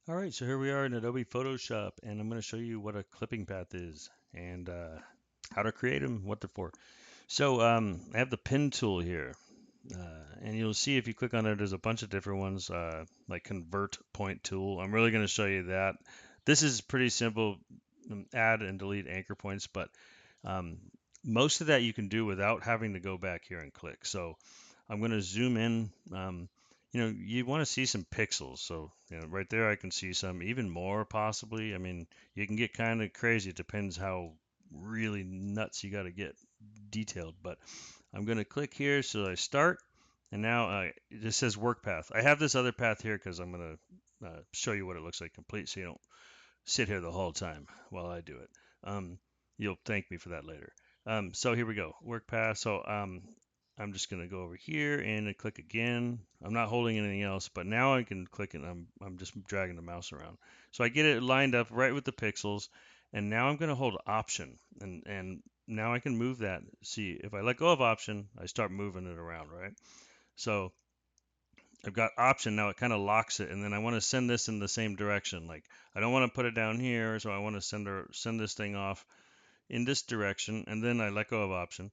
All right, so here we are in Adobe Photoshop, and I'm going to show you what a clipping path is and how to create them, what they're for. So I have the pen tool here, and you'll see if you click on it, there's a bunch of different ones, like convert point tool. I'm really going to show you that. This is pretty simple, add and delete anchor points, but um, most of that you can do without having to go back here and click. So I'm going to zoom in. You want to see some pixels. So, right there, I can see some, even more possibly. I mean, you can get kind of crazy. It depends how really nuts you got to get detailed. But I'm going to click here. So I start, and now it just says work path. I have this other path here because I'm going to show you what it looks like complete, so you don't sit here the whole time while I do it. You'll thank me for that later. So here we go, work path. So I'm just gonna go over here and click again. I'm not holding anything else, but now I can click it. I'm just dragging the mouse around. So I get it lined up right with the pixels, and now I'm gonna hold Option, and now I can move that. See, if I let go of Option, I start moving it around, right? So I've got Option now. It kind of locks it, and then I want to send this in the same direction. Like I don't want to put it down here, so I want to send this thing off in this direction, and then I let go of Option,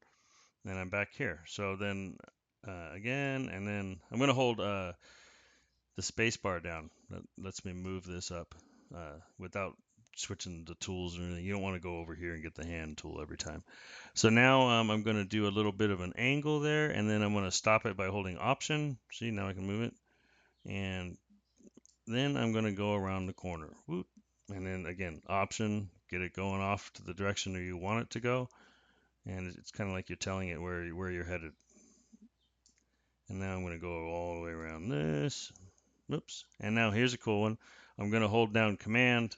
and I'm back here. So then again, and then I'm going to hold the space bar down. That lets me move this up without switching the tools or anything. You don't want to go over here and get the hand tool every time. So now I'm going to do a little bit of an angle there, and then I'm going to stop it by holding Option. See, now I can move it. And then I'm going to go around the corner. Whoop. And then again, Option, get it going off to the direction that you want it to go. And it's kind of like you're telling it where you're headed. And now I'm going to go all the way around this. Whoops. And now here's a cool one. I'm going to hold down Command,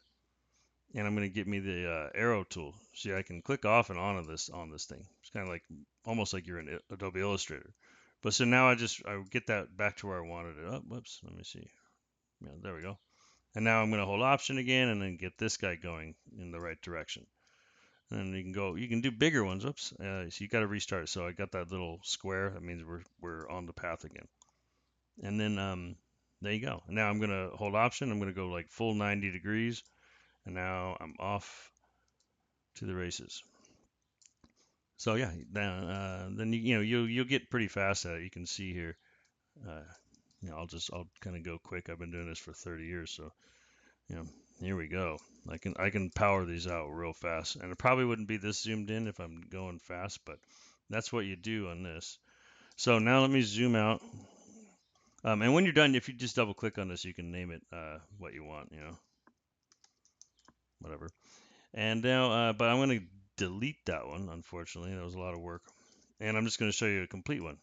and I'm going to get me the arrow tool. See, I can click off and on of this on this thing. It's kind of like almost like you're in Adobe Illustrator. But so now I get that back to where I wanted it. Oh, whoops. Let me see. Yeah, there we go. And now I'm going to hold Option again and then get this guy going in the right direction. And you can do bigger ones. Oops. So you got to restart. So I got that little square. That means we're on the path again. And then there you go. Now I'm going to hold Option. I'm going to go like full 90 degrees. And now I'm off to the races. So yeah, then you'll get pretty fast at it. You can see here. Uh, I'll kind of go quick. I've been doing this for 30 years, so you know, here we go. I can power these out real fast, and it probably wouldn't be this zoomed in if I'm going fast, but that's what you do on this. So now let me zoom out. And when you're done, if you just double click on this, you can name it what you want, whatever. And now, but I'm going to delete that one. Unfortunately, that was a lot of work, and I'm just going to show you a complete one.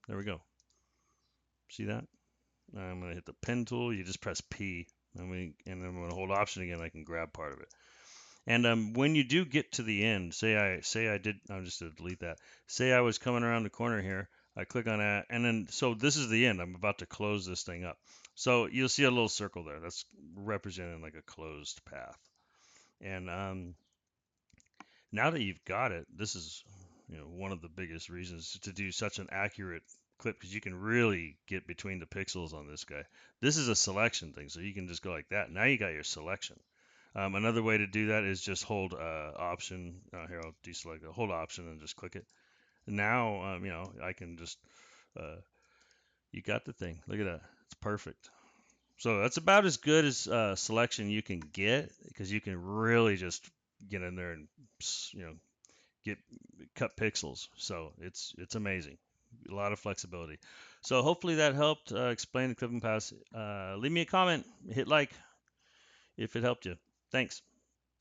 There we go. See that? I'm going to hit the pen tool. You just press P, and then I'm going to hold Option again. I can grab part of it. And when you do get to the end, I'm just going to delete that. Say I was coming around the corner here, I click on that, and then so this is the end. I'm about to close this thing up. So you'll see a little circle there. That's representing like a closed path. And now that you've got it, this is one of the biggest reasons to do such an accurate clip because you can really get between the pixels on this guy. This is a selection thing, so you can just go like that. Now you got your selection. Another way to do that is just hold Option. Here, I'll deselect it. Hold Option and just click it. Now, I can just. Uh, you got the thing. Look at that. It's perfect. So that's about as good as selection you can get because you can really just get in there and you know get cut pixels. So it's amazing. A lot of flexibility. So hopefully that helped explain the clip and pass. Leave me a comment. Hit like if it helped you. Thanks.